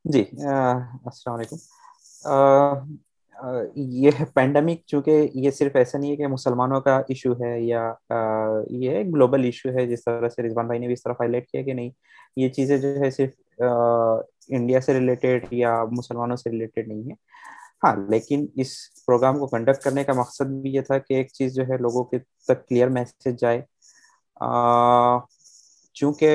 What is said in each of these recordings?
जी अस्सलाम वालेकुम। ये पेंडेमिक, चूंकि ये सिर्फ ऐसा नहीं है कि मुसलमानों का इशू है या ये एक ग्लोबल इशू है, जिस तरह से रिजवान भाई ने भी इस तरफ हाईलाइट किया कि नहीं, ये चीज़ें जो है सिर्फ इंडिया से रिलेटेड या मुसलमानों से रिलेटेड नहीं है। हाँ, लेकिन इस प्रोग्राम को कंडक्ट करने का मकसद भी ये था कि एक चीज़ जो है लोगों के तक क्लियर मैसेज जाए। चूंकि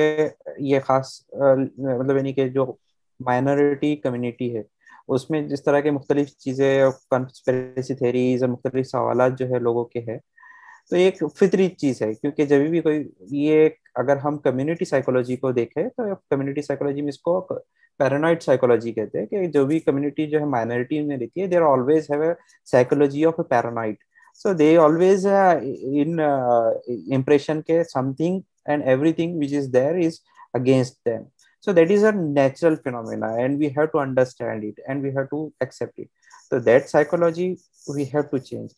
ये खास मतलब यानी कि जो माइनॉरिटी कम्युनिटी है, उसमें जिस तरह के मुख्तलिफ चीज़ें, कंस्पिरेसी थेरीज और मुख्तलिफ सवालात जो है लोगों के हैं, तो ये एक फितरी चीज़ है। क्योंकि जब भी कोई ये अगर हम कम्युनिटी साइकोलॉजी को देखें तो कम्युनिटी साइकोलॉजी में इसको पैरानॉइड साइकोलॉजी कहते हैं, कि जो भी कम्युनिटी जो है माइनॉरिटी में रहती है, देर always have a psychology of a paranoid. so they always in impression ke something and everything which is there is against them. So that is a natural phenomena and we have to understand it and we have to accept it. So that psychology we have to change.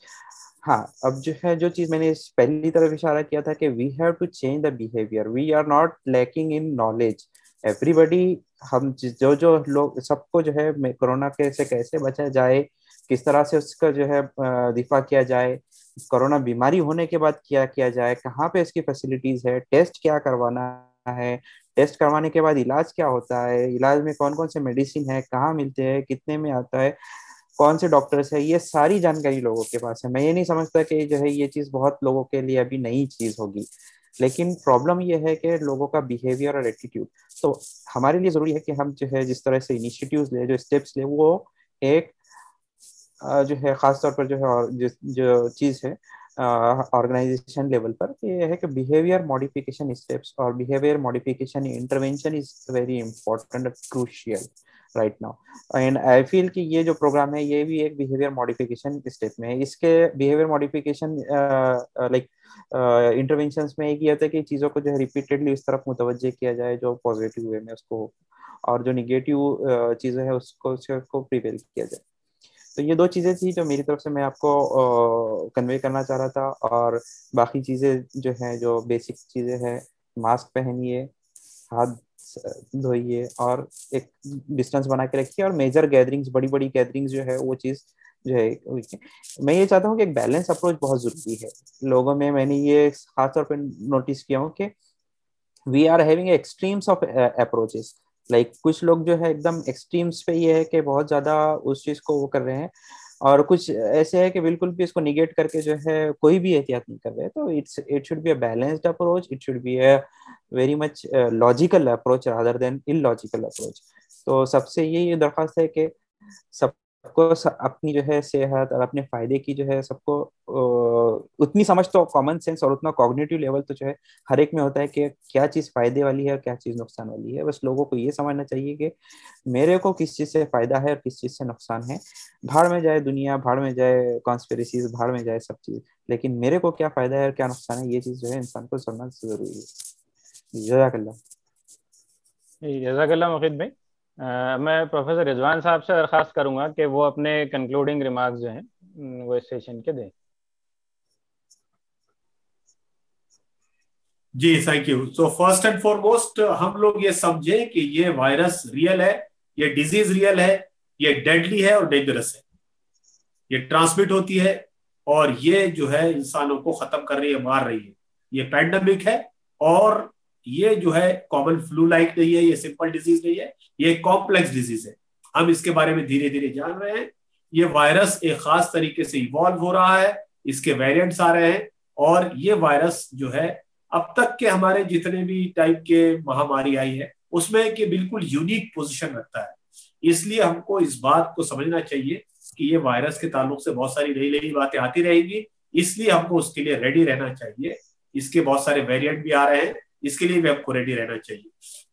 हाँ, अब जो है, जो चीज मैंने इस पहली तरफ इशारा किया था कि we have to change the behaviour, we are not lacking in knowledge. Everybody, हम जो जो लोग, सबको जो है कोरोना के से कैसे बचा जाए, किस तरह से उसका जो है दिफा किया जाए, कोरोना बीमारी होने के बाद क्या किया जाए, कहाँ पे इसकी फैसिलिटीज है, टेस्ट क्या करवाना है, टेस्ट करवाने के बाद इलाज क्या होता है, इलाज में कौन कौन से मेडिसिन है, कहाँ मिलते हैं, कितने में आता है, कौन से डॉक्टर्स है, ये सारी जानकारी लोगों के पास है। मैं ये नहीं समझता कि जो है ये चीज बहुत लोगों के लिए अभी नई चीज होगी, लेकिन प्रॉब्लम ये है कि लोगों का बिहेवियर और एटीट्यूड। तो हमारे लिए जरूरी है कि हम जो है जिस तरह से इनिशिएटिव्स ले, जो स्टेप्स ले, वो एक जो है खास तौर पर जो है, और जो चीज है ऑर्गेनाइजेशन लेवल पर, कि ये है कि बिहेवियर मॉडिफिकेशन स्टेप्स और behaviour modification intervention is very important, crucial right now. And I feel कि ये जो प्रोग्राम है ये भी एक बिहेवियर मॉडिफिकेशन स्टेप में है। इसके बिहेवियर मॉडिफिकेशन लाइक इंटरवेंशंस में एक ये होता है कि चीज़ों को जो है रिपीटेडली इस तरफ मुतवज्जे किया जाए जो पॉजिटिव वे में उसको हो, और जो निगेटिव चीज़ें हैं उसको प्रिवेल किया जाए। तो ये दो चीज़ें थी जो मेरी तरफ से मैं आपको कन्वे करना चाह रहा था। और बाकी चीज़ें जो हैं, जो बेसिक चीज़ें हैं, मास्क पहनिए, हाथ धोइए, और एक डिस्टेंस बना के रखिए, और मेजर गैदरिंग्स, बड़ी बड़ी गैदरिंग्स जो है वो चीज़ जो है मैं ये चाहता हूँ कि एक बैलेंस अप्रोच बहुत ज़रूरी है लोगों में। मैंने ये खास तौर पर नोटिस किया हूँ कि we are having extremes of approaches. Like कुछ लोग जो है एकदम एक्सट्रीम्स पे ये है कि बहुत ज्यादा उस चीज को वो कर रहे हैं, और कुछ ऐसे है कि बिल्कुल भी इसको निगेट करके जो है कोई भी एहतियात नहीं कर रहे। तो it should be a balanced approach, it should be a very much logical approach rather than illogical approach. तो सबसे यही दरख्वास्त है कि सबको अपनी जो है सेहत और अपने फायदे की जो है सबको उतनी समझ, तो कॉमन सेंस और उतना कॉग्निटिव लेवल तो जो है हर एक में होता है कि क्या चीज़ फायदे वाली है और क्या चीज़ नुकसान वाली है। बस लोगों को ये समझना चाहिए कि मेरे को किस चीज़ से फायदा है और किस चीज़ से नुकसान है। भाड़ में जाए दुनिया, भाड़ में जाए कॉन्स्पिरेसीज, भाड़ में जाए सब चीज़, लेकिन मेरे को क्या फायदा है और क्या नुकसान है, ये चीज़ जो है इंसान को समझना जरूरी है। जज़ाकल्लाह। जज़ाकल्लाह मुफीद भाई। मैं प्रोफेसर रिजवान साहब से दरख्वास्त करूंगा कि वो अपने कंक्लूडिंग रिमार्क्स जो हैं वो इस सेशन के दें। जी thank you. So first and foremost हम लोग ये समझें कि ये वायरस रियल है, ये डिजीज रियल है, ये डेडली है और डेंजरस है, ये ट्रांसमिट होती है और ये जो है इंसानों को खत्म कर रही है, मार रही है। ये पैंडेमिक है और ये जो है कॉमन फ्लू लाइक नहीं है, ये सिंपल डिजीज नहीं है, ये कॉम्प्लेक्स डिजीज है। हम इसके बारे में धीरे धीरे जान रहे हैं। ये वायरस एक खास तरीके से इवॉल्व हो रहा है, इसके वेरिएंट्स आ रहे हैं और ये वायरस जो है अब तक के हमारे जितने भी टाइप के महामारी आई है उसमें कि बिल्कुल यूनिक पोजीशन रखता है। इसलिए हमको इस बात को समझना चाहिए कि ये वायरस के ताल्लुक से बहुत सारी नई नई बातें आती रहेंगी, इसलिए हमको उसके लिए रेडी रहना चाहिए। इसके बहुत सारे वेरिएंट भी आ रहे हैं, इसके लिए भी हमको रेडी रहना चाहिए।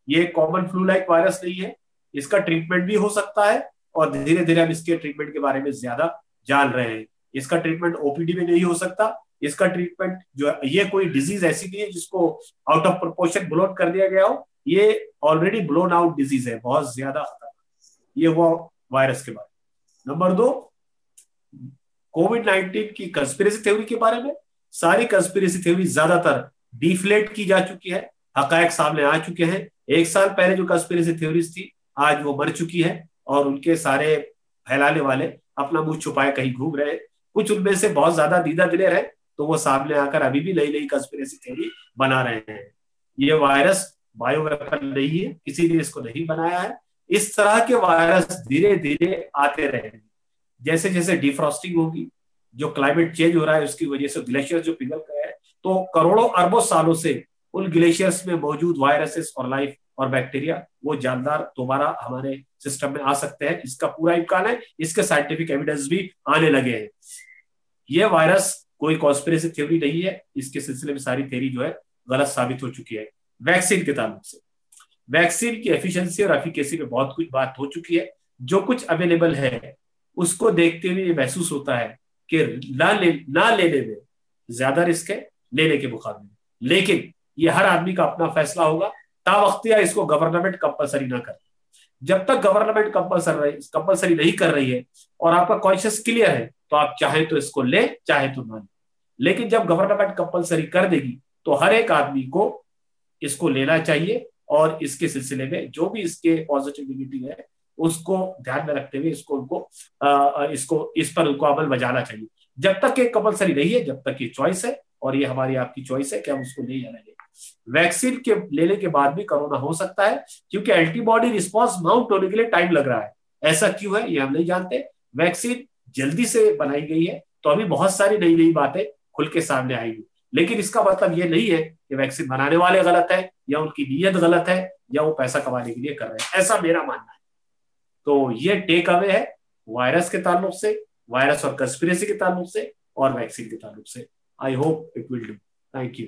ये कॉमन फ्लू लाइक वायरस नहीं है, इसका ट्रीटमेंट भी हो सकता है और धीरे धीरे हम इसके ट्रीटमेंट के बारे में ज्यादा जान रहे हैं। इसका ट्रीटमेंट ओपीडी में नहीं हो सकता, इसका ट्रीटमेंट जो है, ये कोई डिजीज ऐसी नहीं है जिसको आउट ऑफ प्रोपोर्शन ब्लोन कर दिया गया हो, ये ऑलरेडी ब्लोन आउट डिजीज है, बहुत ज्यादा खतरनाक। ये हुआ वायरस के बारे में। नंबर दो, कोविड 19 की कंस्पिरेसी थ्योरी के बारे में। सारी कंस्पिरेसी थ्योरी ज्यादातर डिफ्लेट की जा चुकी है, हकायक सामने आ चुके हैं। एक साल पहले जो कंस्पिरेसी थ्योरीज थी आज वो मर चुकी है और उनके सारे फैलाने वाले अपना मुंह छुपाए कहीं घूम रहे हैं। कुछ उनमें से बहुत ज्यादा दीदा दिलेर है, तो वो सामने आकर अभी भी नई नई कंस्पिरेसी थ्योरी बना रहे हैं। ये वायरस बायो वेपन नहीं है, किसी ने इसको नहीं बनाया है। इस तरह के वायरस धीरे धीरे आते रहेंगे। जैसे जैसे डिफ्रॉस्टिंग होगी, जो क्लाइमेट चेंज हो रहा है उसकी वजह से ग्लेशियर जो पिघल गए हैं, तो करोड़ों अरबों सालों से उन ग्लेशियर्स में मौजूद वायरसेस और लाइफ और बैक्टीरिया वो जानदार दोबारा हमारे सिस्टम में आ सकते हैं। इसका पूरा इम्कान है, इसके साइंटिफिक एविडेंस भी आने लगे हैं। ये वायरस कोई कॉन्स्पिरेसी थ्योरी नहीं है, इसके सिलसिले में सारी थ्योरी जो है गलत साबित हो चुकी है। वैक्सीन के ताल्लुक से, वैक्सीन की एफिशिएंसी और एफिकेसी में बहुत कुछ बात हो चुकी है। जो कुछ अवेलेबल है उसको देखते हुए ये महसूस होता है कि ना लेने में ज्यादा रिस्क है लेने के मुकाबले में, लेकिन ये हर आदमी का अपना फैसला होगा। तावख्तिया इसको गवर्नमेंट कंपलसरी ना करे। जब तक गवर्नमेंट कंपलसरी नहीं कर रही है और आपका कॉन्शियस क्लियर है, तो आप चाहे तो इसको ले, चाहे तो ना ले। लेकिन जब गवर्नमेंट कंपलसरी कर देगी तो हर एक आदमी को इसको लेना चाहिए, और इसके सिलसिले में जो भी इसके पॉजिटिव नेगेटिव है उसको ध्यान में रखते हुए इसको इस पर उनको अमल बजाना चाहिए। जब तक ये कंपलसरी नहीं है, जब तक ये चॉइस है, और ये हमारी आपकी चॉइस है कि हम उसको ले या नहीं। वैक्सीन के लेने के बाद भी कोरोना हो सकता है, क्योंकि एंटीबॉडी रिस्पॉन्स माउंट होने के लिए टाइम लग रहा है। ऐसा क्यों है ये हम नहीं जानते। वैक्सीन जल्दी से बनाई गई है, तो अभी बहुत सारी नई नई बातें खुल के सामने आएंगी। लेकिन इसका मतलब ये नहीं है कि वैक्सीन बनाने वाले गलत है, या उनकी नीयत गलत है, या वो पैसा कमाने के लिए कर रहे हैं, ऐसा मेरा मानना है। तो ये टेक अवे है वायरस के ताल्लुक से, वायरस और कंस्पिरेसी के ताल्लुक से, और वैक्सीन के ताल्लुक से। I hope it will do. Thank you.